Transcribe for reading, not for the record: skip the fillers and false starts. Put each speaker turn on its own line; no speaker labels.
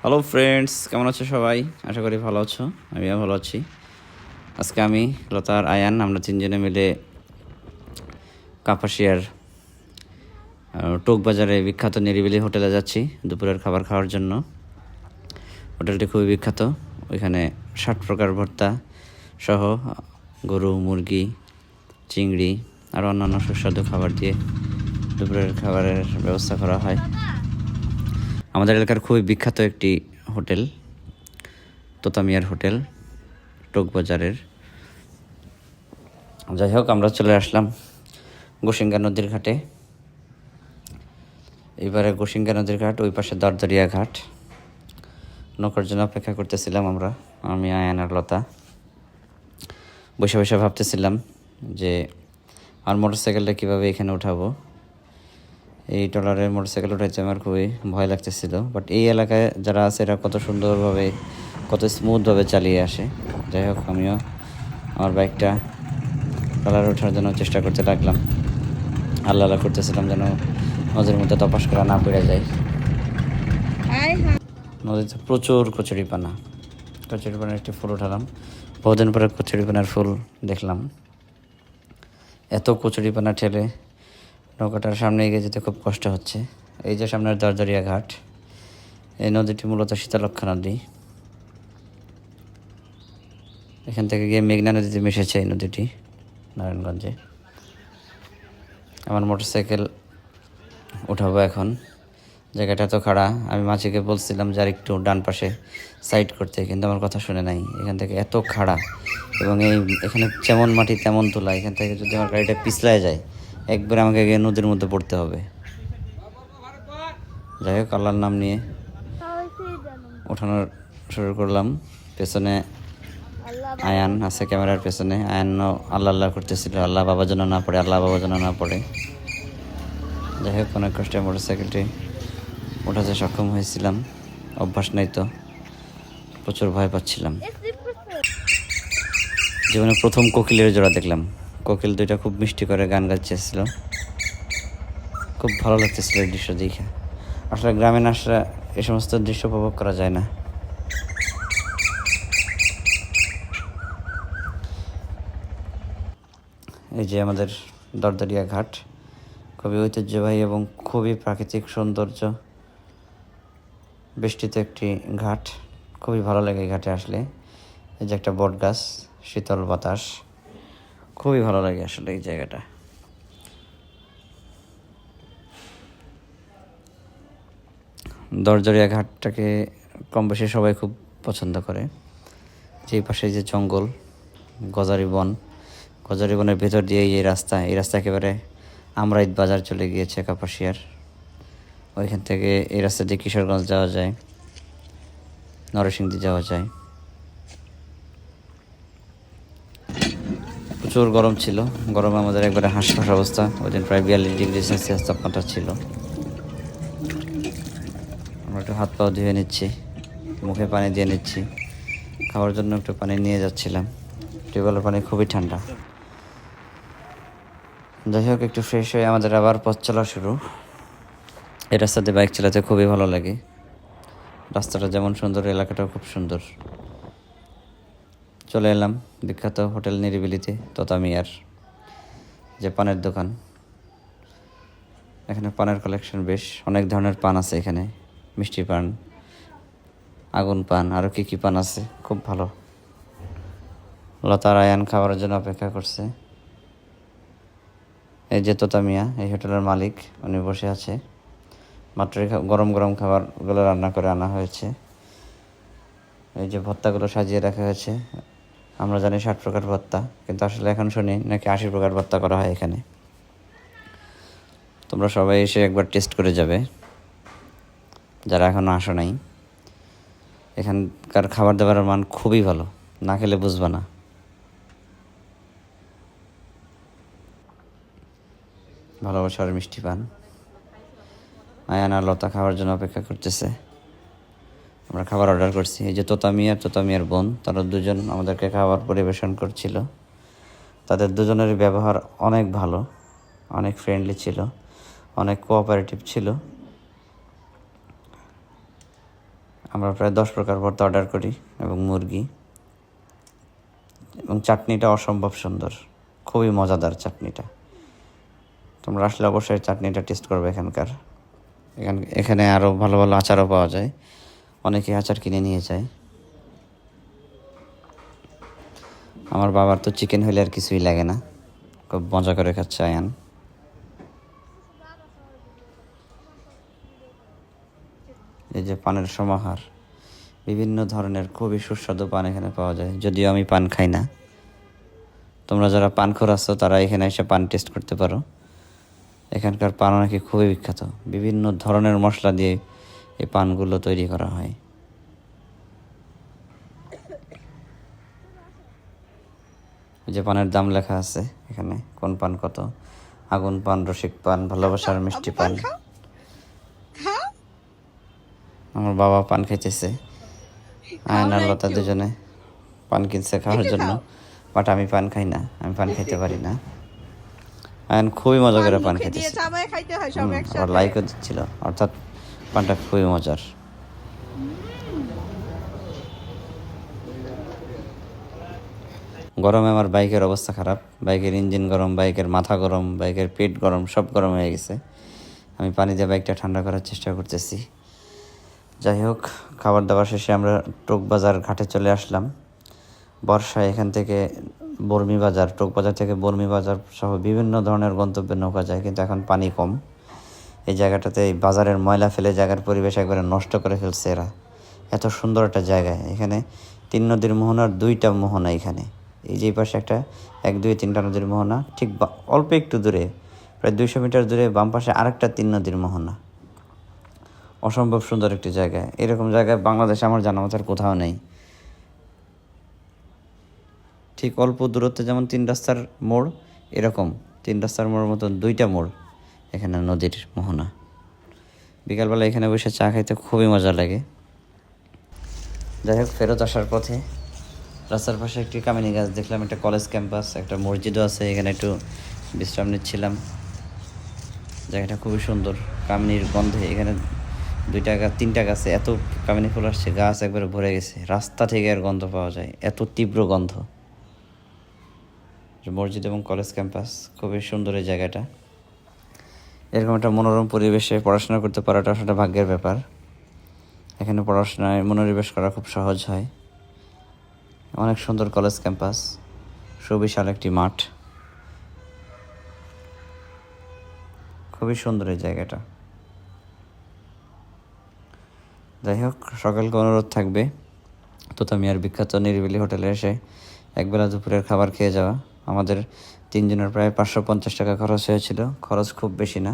Hello friends, কেমন আছো সবাই? আশা করি ভালো আছো। আমিও ভালো আছি। আজকে আমি, লতা আর আয়ান, আমরা তিনজনে মিলে কাপাসিয়ার টোক বাজারে বিখ্যাত নিরিবিলি হোটেলে যাচ্ছি দুপুরের খাবার খাওয়ার জন্য। হোটেলটি খুবই বিখ্যাত। ওইখানে 60 প্রকার ভর্তা সহ গরু, মুরগি, চিংড়ি আর অন্যান্য সুস্বাদু খাবার দিয়ে দুপুরের খাবারের ব্যবস্থা করা হয়। আমাদের এলাকার খুবই বিখ্যাত একটি হোটেল, তোতামিয়ার হোটেল, টোক বাজারের। যাই হোক, আমরা চলে আসলাম গোসিঙ্গা নদীর ঘাটে। এবারে গোসিঙ্গা নদীর ঘাট, ওই পাশে দরদরিয়া ঘাট। নৌকার জন্য অপেক্ষা করতেছিলাম আমরা, আমি, আয়ান আর লতা। বসে বসে ভাবতেছিলাম যে আমার মোটরসাইকেলটা কীভাবে এখানে উঠাবো। এই ট্রলারে মোটরসাইকেল উঠাইতে আমার খুবই ভয় লাগতেছিল, বাট এই এলাকায় যারা আছে এরা কত সুন্দরভাবে, কত স্মুথভাবে চালিয়ে আসে। যাই হোক, আমিও আমার বাইকটা ট্রলারে ওঠার জন্য চেষ্টা করতে লাগলাম। আল্লাহ আল্লাহ করতেছিলাম যেন নদীর মধ্যে তপাস করা না পড়ে যায়। নদীতে প্রচুর কচুরিপানা একটি ফুল উঠালাম। বহুদিন পরে কচুরিপানার ফুল দেখলাম। এত কচুরিপানা ঠেলে নৌকাটার সামনে এগিয়ে যেতে খুব কষ্ট হচ্ছে। এই যে সামনের দরদরিয়া ঘাট, এই নদীটি মূলত শীতলক্ষ্যা নদী। এখান থেকে গিয়ে মেঘনা নদীতে মিশেছে এই নদীটি নারায়ণগঞ্জে। আমার মোটরসাইকেল উঠাবো এখন। জায়গাটা তো খাড়া। আমি মাঝিকে বলছিলাম যে আর একটু ডান পাশে সাইড করতে, কিন্তু আমার কথা শুনে নাই। এখান থেকে এত খাড়া, এবং এখানে যেমন মাটি তেমন তোলা। এখান থেকে যদি আমার গাড়িটা পিছলায় যায়, একবার আমাকে গিয়ে নদীর মধ্যে পড়তে হবে। যাই হোক, আল্লাহর নাম নিয়ে ওঠানোর শুরু করলাম। পেছনে আয়ান আছে, ক্যামেরার পেছনে। আয়ানও আল্লাহ আল্লাহ করতেছিল, আল্লাহ বাবা যেন না পড়ে, আল্লাহ বাবা যেন না পড়ে। যাই হোক, অনেক কষ্টে মোটরসাইকেলটি ওঠাতে সক্ষম হয়েছিলাম। অভ্যাস নাই তো, প্রচুর ভয় পাচ্ছিলাম। জীবনে প্রথম কোকিলের জোড়া দেখলাম। কোকিল দুইটা খুব মিষ্টি করে গান গাইতেছিল, খুব ভালো লাগতেছিল এই দৃশ্য দেখে। আসলে গ্রামে না আসলে এই সমস্ত দৃশ্য উপভোগ করা যায় না। এই যে আমাদের দরদরিয়া ঘাট, খুবই ঐতিহ্যবাহী এবং খুবই প্রাকৃতিক সৌন্দর্য বেষ্টিত একটি ঘাট। খুবই ভালো লাগে ঘাটে আসলে। এই যে একটা বট গাছ, শীতল বাতাস, খুবই ভালো লাগে আসলে এই জায়গাটা। দরদরিয়া ঘাটটাকে কম বেশি সবাই খুব পছন্দ করে। যে পাশে যে জঙ্গল, গজারি বনের ভেতর দিয়ে এই রাস্তা একেবারে আমরাইত বাজার চলে গিয়েছে কাপাসিয়ার। ওইখান থেকে এই রাস্তা দিয়ে কিশোরগঞ্জ যাওয়া যায়, নরসিংদী যাওয়া যায়। প্রচুর গরম ছিল, গরমে আমাদের একবারে হাঁসফাঁস অবস্থা। ওই দিন প্রায় 42°C তাপমাত্রা ছিল। আমরা একটু হাত পাও ধুয়ে নিচ্ছি, মুখে পানি দিয়ে নিচ্ছি। খাওয়ার জন্য একটু পানি নিয়ে যাচ্ছিলাম। টিউবওয়েলের পানি খুবই ঠান্ডা। যাই হোক, একটু ফ্রেশ হয়ে আমাদের আবার পথ চলা শুরু। এই রাস্তাতে বাইক চালাতে খুবই ভালো লাগে। রাস্তাটা যেমন সুন্দর, এলাকাটাও খুব সুন্দর। চলে এলাম বিখ্যাত হোটেল নিরিবিলিতে, তোতামিয়ার যে পানের দোকান। এখানে পানের কালেকশন বেশ, অনেক ধরনের পান আছে এখানে। মিষ্টি পান, আগুন পান, আরও কী পান আছে, খুব ভালো। লতা আয়ান খাবারের জন্য অপেক্ষা করছে। এই যে তোতামিয়া, এই হোটেলের মালিক, উনি বসে আছে। মাত্রই গরম গরম খাবারগুলো রান্না করে আনা হয়েছে। এই যে ভর্তাগুলো সাজিয়ে রাখা হয়েছে। আমরা জানি 60 প্রকার ভর্তা, কিন্তু আসলে এখন শুনি নাকি 80 প্রকার ভর্তা করা হয় এখানে। তোমরা সবাই এসে একবার টেস্ট করে যাবে, যারা এখনও আসো নাই। এখানকার খাবার দাবারের মান খুবই ভালো, না খেলে বুঝবা না। ভালোবাসার মিষ্টি পান। আয়ান আর লতা খাওয়ার জন্য অপেক্ষা করতেছে। আমরা খাবার অর্ডার করছি। এই যে তোতামিয়ার বোন, তারা দুজন আমাদেরকে খাবার পরিবেশন করছিল। তাদের দুজনের ব্যবহার অনেক ভালো, অনেক ফ্রেন্ডলি ছিল, অনেক কোঅপারেটিভ ছিল। আমরা প্রায় 10 প্রকার ভর্তা অর্ডার করি এবং মুরগি, এবং চাটনিটা অসম্ভব সুন্দর, খুবই মজাদার চাটনিটা। তোমরা আসলে অবশ্যই চাটনিটা টেস্ট করবে এখানকার। এখানে আরও ভালো ভালো আচারও পাওয়া যায়, অনেকে আচার কিনে নিয়ে যায়। আমার বাবার তো চিকেন হলে আর কিছুই লাগে না, খুব মজা করে খাচ্ছে আয়ান। এই যে পানের সমাহার, বিভিন্ন ধরনের খুবই সুস্বাদু পান এখানে পাওয়া যায়, যদিও আমি পান খাই না। তোমরা যারা পানখোর আছো তারা এখানে এসে পান টেস্ট করতে পারো। এখানকার পান নাকি খুবই বিখ্যাত, বিভিন্ন ধরনের মশলা দিয়ে এই পানগুলো তৈরি করা হয়। এই যে পানের দাম লেখা আছে এখানে, কোন পান কত, আগুন পান, রসিক পান, ভালোবাসার মিষ্টি পান। আমার বাবা পান খাইতেছে, আয়ন আর লতা দুজনে পান কিনছে খাওয়ার জন্য, বাট আমি পান খাই না, আমি পান খাইতে পারি না। আয়ন খুবই মজা করে পান খাইতেছে, আবার লাইকও দিচ্ছিল, অর্থাৎ পানটা খুবই মজার। গরমে আমার বাইকের অবস্থা খারাপ, বাইকের ইঞ্জিন গরম, বাইকের মাথা গরম, বাইকের পেট গরম, সব গরম হয়ে গেছে। আমি পানি দিয়ে বাইকটা ঠান্ডা করার চেষ্টা করতেছি। যাই হোক, খাবার দাবার শেষে আমরা টোকবাজার ঘাটে চলে আসলাম। বর্ষায় এখান থেকে বর্মি বাজার, টোকবাজার থেকে বর্মি বাজার সহ বিভিন্ন ধরনের গন্তব্যে নৌকা যায়, কিন্তু এখন পানি কম। এই জায়গাটাতে এই বাজারের ময়লা ফেলে জায়গার পরিবেশ একবারে নষ্ট করে ফেলছে এরা। এত সুন্দর একটা জায়গায়, এখানে 3 নদীর মোহনার 2টা মোহনা এখানে। এই যে পাশে একটা 1, 2, 3টা নদীর মোহনা, ঠিক অল্প একটু দূরে, প্রায় 200 মিটার দূরে বাম পাশে আরেকটা 3 নদীর মোহনা। অসম্ভব সুন্দর একটি জায়গা, এরকম জায়গায় বাংলাদেশে আমার জানা মতো আর কোথাও নেই। ঠিক অল্প দূরত্বে যেমন 3 রাস্তার মোড়, এরকম 3 রাস্তার মোড়ের মতন 2টা মোড় এখানে নদীর মোহনা। বিকালবেলা এখানে বসে চা খাইতে খুবই মজা লাগে। যাই হোক, ফেরত আসার পথে রাস্তার পাশে একটি কামিনী গাছ দেখলাম, একটা কলেজ ক্যাম্পাস, একটা মসজিদও আছে, এখানে একটু বিশ্রাম নিচ্ছিলাম। জায়গাটা খুবই সুন্দর, কামিনীর গন্ধে এখানে 2টা গাছ 3টা গাছে এত কামিনী ফুল আসছে, গাছ একবারে ভরে গেছে, রাস্তা থেকে আর গন্ধ পাওয়া যায়, এত তীব্র গন্ধ। মসজিদ এবং কলেজ ক্যাম্পাস, খুবই সুন্দর এই জায়গাটা। এরকম একটা মনোরম পরিবেশে পড়াশোনা করতে পারাটা আসলে ভাগ্যের ব্যাপার। এখানে পড়াশোনায় মনোনিবেশ করা খুব সহজ হয়। অনেক সুন্দর কলেজ ক্যাম্পাস, সুবিশাল একটি মাঠ, খুবই সুন্দর এই জায়গাটা। যাই হোক, সকালকে অনুরোধ থাকবে তোতামিয়ার বিখ্যাত নিরিবিলি হোটেলে এসে একবেলা দুপুরের খাবার খেয়ে যাওয়া। আমাদের 3 জনের প্রায় 550 টাকা খরচ হয়েছিল, খরচ খুব বেশি না।